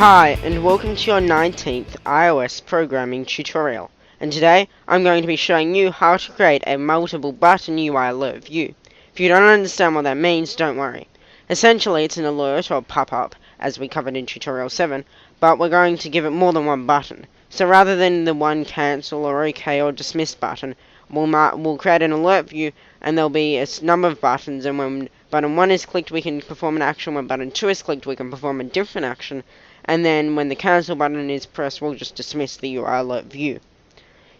Hi, and welcome to your 19th iOS programming tutorial. And today, I'm going to be showing you how to create a multiple button UI alert view. If you don't understand what that means, don't worry. Essentially, it's an alert or pop-up, as we covered in tutorial 7, but we're going to give it more than one button. So rather than the one cancel or OK or dismiss button, we'll create an alert view, and there'll be a number of buttons, and when button 1 is clicked, we can perform an action. When button 2 is clicked, we can perform a different action. And then when the cancel button is pressed, we'll just dismiss the UI alert view.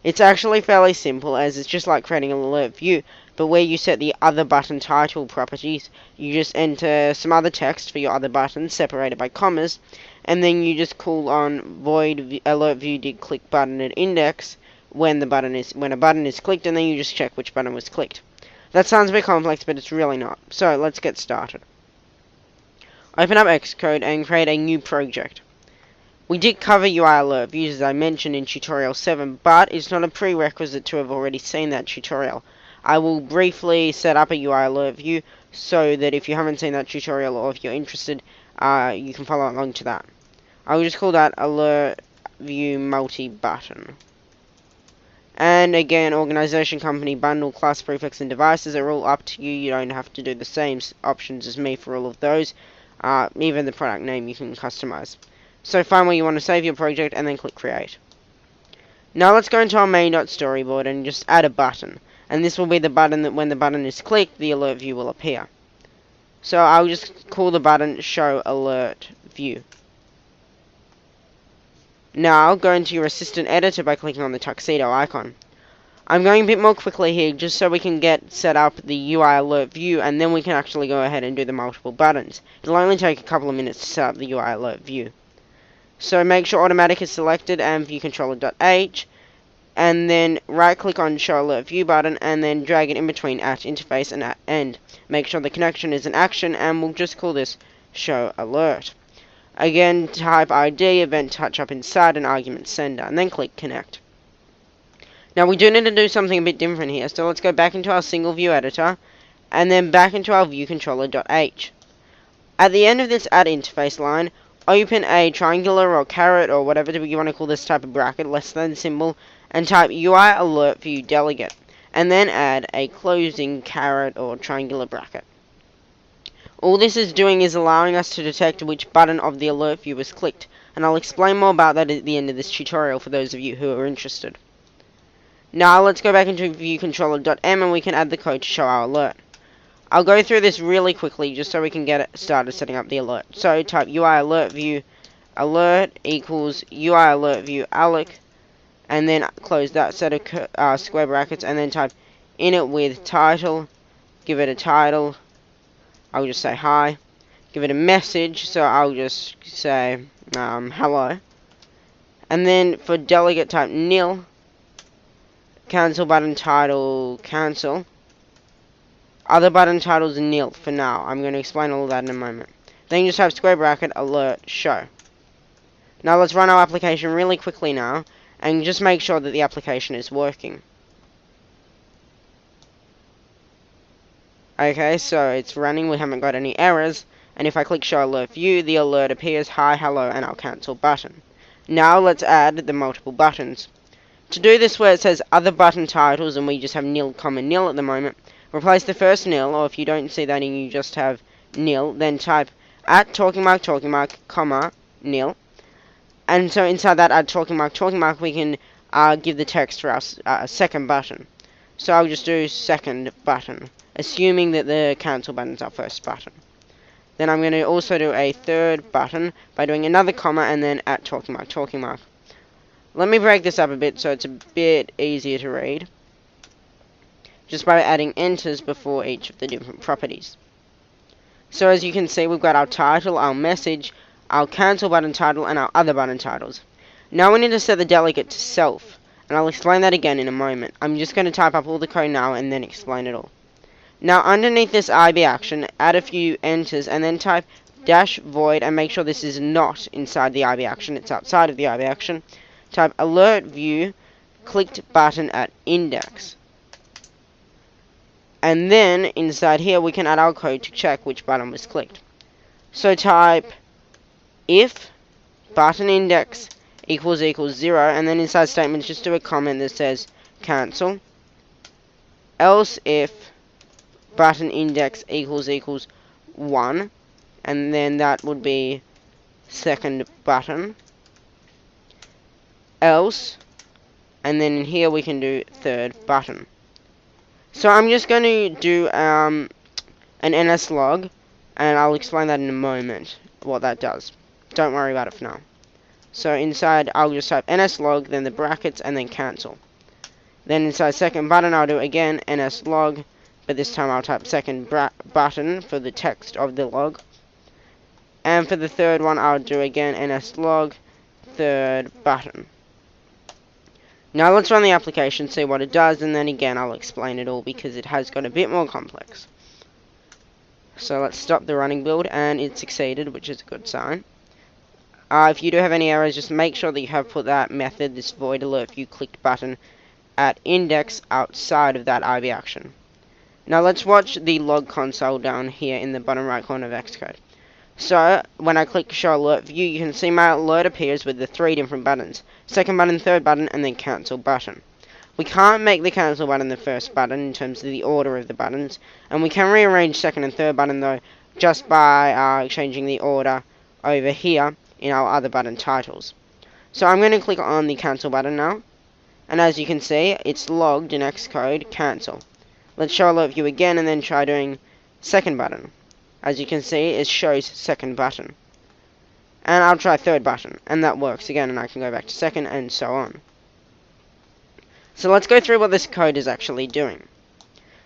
It's actually fairly simple, as it's just like creating an alert view, but where you set the other button title properties, you just enter some other text for your other buttons separated by commas, and then you just call on void alert view did click button at index when a button is clicked, and then you just check which button was clicked. That sounds a bit complex, but it's really not. So let's get started. Open up Xcode and create a new project. We did cover UI alert views, as I mentioned in tutorial 7, but it's not a prerequisite to have already seen that tutorial. I will briefly set up a UI alert view so that if you haven't seen that tutorial, or if you're interested, you can follow along to that. I will just call that alert view multi-button. And again, organization, company, bundle, class, prefix, and devices are all up to you. You don't have to do the same options as me for all of those. Even the product name you can customize. So find where you want to save your project and then click create. Now let's go into our main.storyboard and just add a button. And this will be the button that when the button is clicked, the alert view will appear. So I'll just call the button show alert view. Now go into your assistant editor by clicking on the tuxedo icon. I'm going a bit more quickly here just so we can get set up the UI alert view, and then we can actually go ahead and do the multiple buttons. It'll only take a couple of minutes to set up the UI alert view. So make sure automatic is selected and viewcontroller.h, and then right click on show alert view button and then drag it in between at interface and at end. Make sure the connection is an action, and we'll just call this show alert. Again, type ID, event touch up inside, and argument sender, and then click connect. Now we do need to do something a bit different here, so let's go back into our single view editor, and then back into our viewcontroller.h. At the end of this add interface line, open a triangular or caret or whatever you want to call this type of bracket, less than symbol, and type UI alert view delegate, and then add a closing caret or triangular bracket. All this is doing is allowing us to detect which button of the alert view was clicked, and I'll explain more about that at the end of this tutorial for those of you who are interested. Now let's go back into viewcontroller.m and we can add the code to show our alert. I'll go through this really quickly just so we can get started setting up the alert. So type UI alert view alert equals UI alert view alloc, and then close that set of square brackets, and then type init with title, give it a title, I'll just say hi, give it a message, so I'll just say hello, and then for delegate type nil, cancel button title cancel, other button titles nil for now. I'm going to explain all of that in a moment. Then you just have square bracket alert show. Now let's run our application really quickly now and just make sure that the application is working. Okay, so it's running, we haven't got any errors, and if I click show alert view, the alert appears, hi, hello, and our cancel button. Now let's add the multiple buttons. To do this, where it says other button titles and we just have nil, nil at the moment, replace the first nil, or if you don't see that and you just have nil, then type at talking mark, comma, nil. And so inside that at talking mark, we can give the text for our second button. So I'll just do second button, assuming that the cancel button is our first button. Then I'm going to also do a third button by doing another comma and then at talking mark. Let me break this up a bit so it's a bit easier to read, just by adding enters before each of the different properties. So as you can see, we've got our title, our message, our cancel button title, and our other button titles. Now we need to set the delegate to self, and I'll explain that again in a moment. I'm just going to type up all the code now and then explain it all. Now underneath this IB action, add a few enters and then type dash void, and make sure this is not inside the IB action, it's outside of the IB action. Type alert view clicked button at index. And then inside here we can add our code to check which button was clicked. So type if button index equals 0, and then inside statements just do a comment that says cancel, else if button index equals 1, and then that would be second button, else, and then in here we can do third button. So I'm just going to do an NSLog, and I'll explain that in a moment, what that does. Don't worry about it for now. So inside, I'll just type NSLog, then the brackets, and then cancel. Then inside second button, I'll do again NSLog, but this time I'll type second button for the text of the log. And for the third one, I'll do again NSLog, third button. Now let's run the application, see what it does, and then again I'll explain it all because it has got a bit more complex. So let's stop the running build, and it succeeded, which is a good sign. If you do have any errors, just make sure that you have put that method, this void alert view clicked button, at index outside of that IB action. Now let's watch the log console down here in the bottom right corner of Xcode. So when I click show alert view, you can see my alert appears with the 3 different buttons: second button, third button, and then cancel button. We can't make the cancel button the first button in terms of the order of the buttons, and we can rearrange second and third button though just by changing the order over here in our other button titles. So I'm going to click on the cancel button now, and as you can see, it's logged in Xcode cancel. Let's show alert view again and then try doing second button. As you can see, it shows second button. And I'll try third button, and that works again, and I can go back to second and so on. So let's go through what this code is actually doing.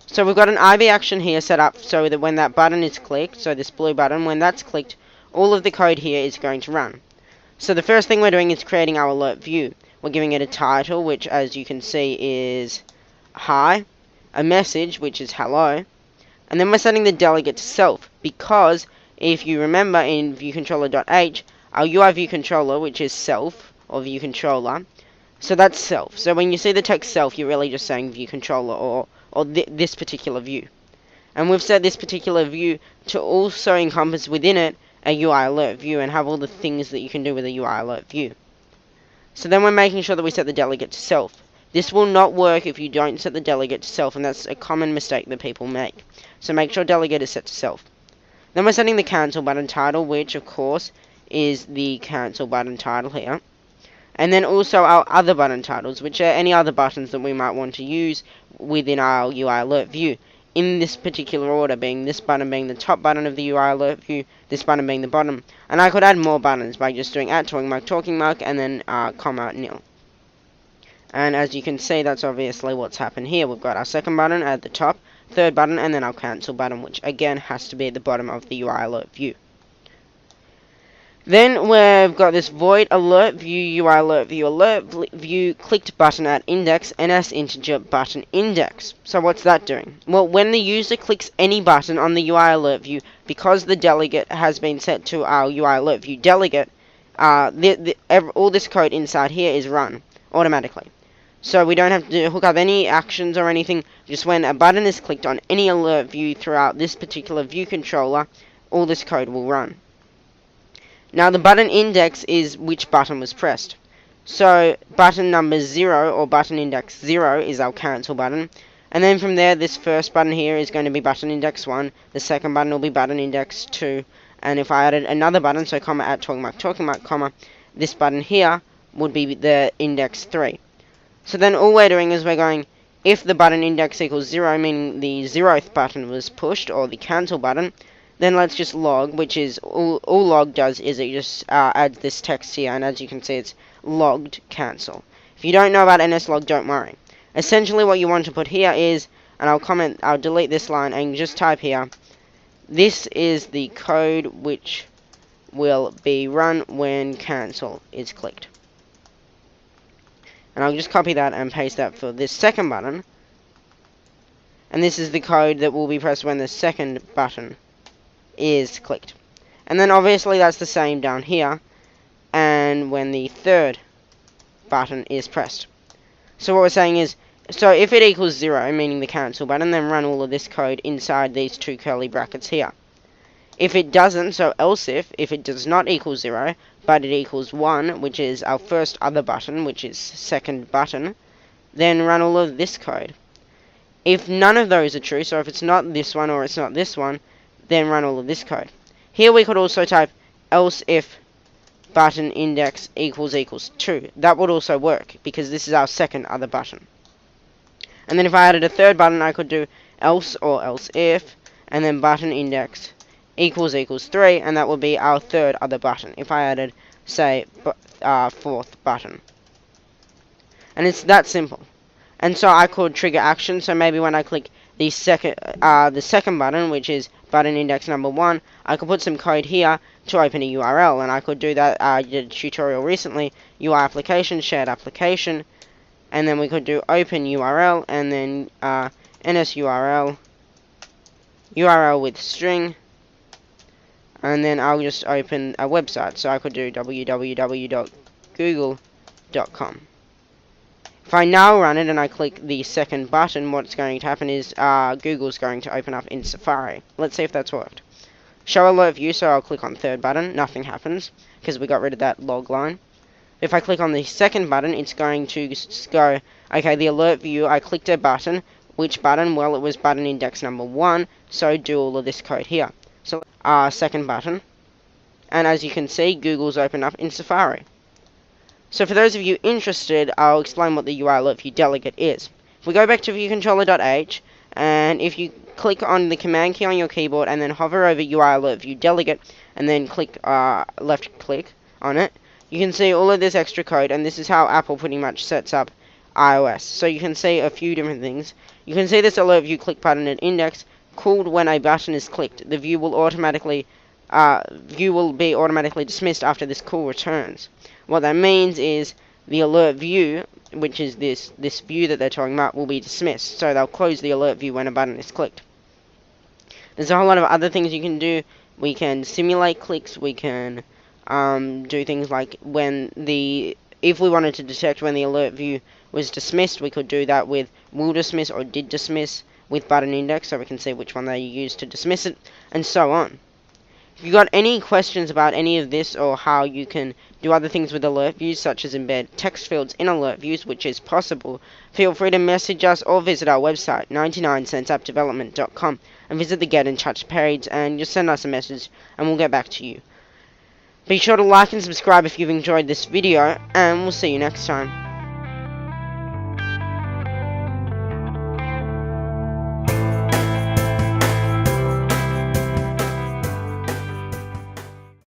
So we've got an IB action here set up so that when that button is clicked, so this blue button, when that's clicked, all of the code here is going to run. So the first thing we're doing is creating our alert view. We're giving it a title, which as you can see is hi, a message, which is hello, and then we're setting the delegate to self, because if you remember in viewController.h, our UI view controller, which is self, or view controller, so that's self. So when you see the text self, you're really just saying view controller, or this particular view. And we've set this particular view to also encompass within it a UI alert view and have all the things that you can do with a UI alert view. So then we're making sure that we set the delegate to self. This will not work if you don't set the delegate to self, and that's a common mistake that people make. So make sure delegate is set to self. Then we're setting the cancel button title, which of course is the cancel button title here. And then also our other button titles, which are any other buttons that we might want to use within our UI alert view. In this particular order, being this button being the top button of the UI alert view, this button being the bottom. And I could add more buttons by just doing @talking mark, and then comma nil. And as you can see, that's obviously what's happened here. We've got our second button at the top, third button, and then our cancel button, which again has to be at the bottom of the UI alert view. Then we've got this void alert view UI alert view clicked button at index ns integer button index. So what's that doing? Well, when the user clicks any button on the UI alert view, because the delegate has been set to our UI alert view delegate, all this code inside here is run automatically. So we don't have to hook up any actions or anything. Just when a button is clicked on any alert view throughout this particular view controller, all this code will run. Now the button index is which button was pressed. So button number 0 or button index 0 is our cancel button. And then from there, this first button here is going to be button index 1. The second button will be button index 2. And if I added another button, so comma @talking mark, comma, this button here would be the index 3. So then all we're doing is we're going, if the button index equals 0, meaning the 0th button was pushed, or the cancel button, then let's just log, which is, all log does is it just adds this text here, and as you can see it's logged cancel. If you don't know about NSLog, don't worry. Essentially what you want to put here is, and I'll delete this line and just type here, this is the code which will be run when cancel is clicked. And I'll just copy that and paste that for this second button. And this is the code that will be pressed when the second button is clicked. And then obviously that's the same down here, and when the third button is pressed. So what we're saying is, so if it equals 0, meaning the cancel button, then run all of this code inside these two curly brackets here. If it doesn't, so else if it does not equal 0, but it equals 1, which is our first other button, which is second button, then run all of this code. If none of those are true, so if it's not this one or it's not this one, then run all of this code. Here we could also type else if button index equals 2. That would also work, because this is our second other button. And then if I added a third button, I could do else or else if, and then button index equals 3, and that would be our third other button. If I added, say, fourth button. And it's that simple. And so I could trigger action, so maybe when I click the second button, which is button index number 1, I could put some code here to open a URL, and I could do that. I did a tutorial recently, UI application, shared application, and then we could do open URL, and then NSURL, URL with string, and then I'll just open a website, so I could do www.google.com. If I now run it and I click the second button, what's going to happen is Google's going to open up in Safari. Let's see if that's worked. Show alert view, so I'll click on third button. Nothing happens, because we got rid of that log line. If I click on the second button, it's going to go, okay, the alert view, I clicked a button. Which button? Well, it was button index number 1, so do all of this code here. So, second button. And as you can see, Google's opened up in Safari. So for those of you interested, I'll explain what the UIAlertView delegate is. If we go back to viewcontroller.h, and if you click on the command key on your keyboard and then hover over UIAlertView delegate, and then click left click on it, you can see all of this extra code, and this is how Apple pretty much sets up iOS. So you can see a few different things. You can see this alert view click button at index called when a button is clicked. The view will be automatically dismissed after this call returns. What that means is the alert view, which is this view that they're talking about, will be dismissed. So they'll close the alert view when a button is clicked. There's a whole lot of other things you can do. We can simulate clicks. We can do things like if we wanted to detect when the alert view was dismissed, we could do that with will dismiss or did dismiss with button index, so we can see which one they used to dismiss it, and so on. If you got any questions about any of this or how you can do other things with alert views, such as embed text fields in alert views, which is possible, feel free to message us or visit our website, 99centsappdevelopment.com, and visit the Get in Touch page and just send us a message and we'll get back to you. Be sure to like and subscribe if you've enjoyed this video, and we'll see you next time.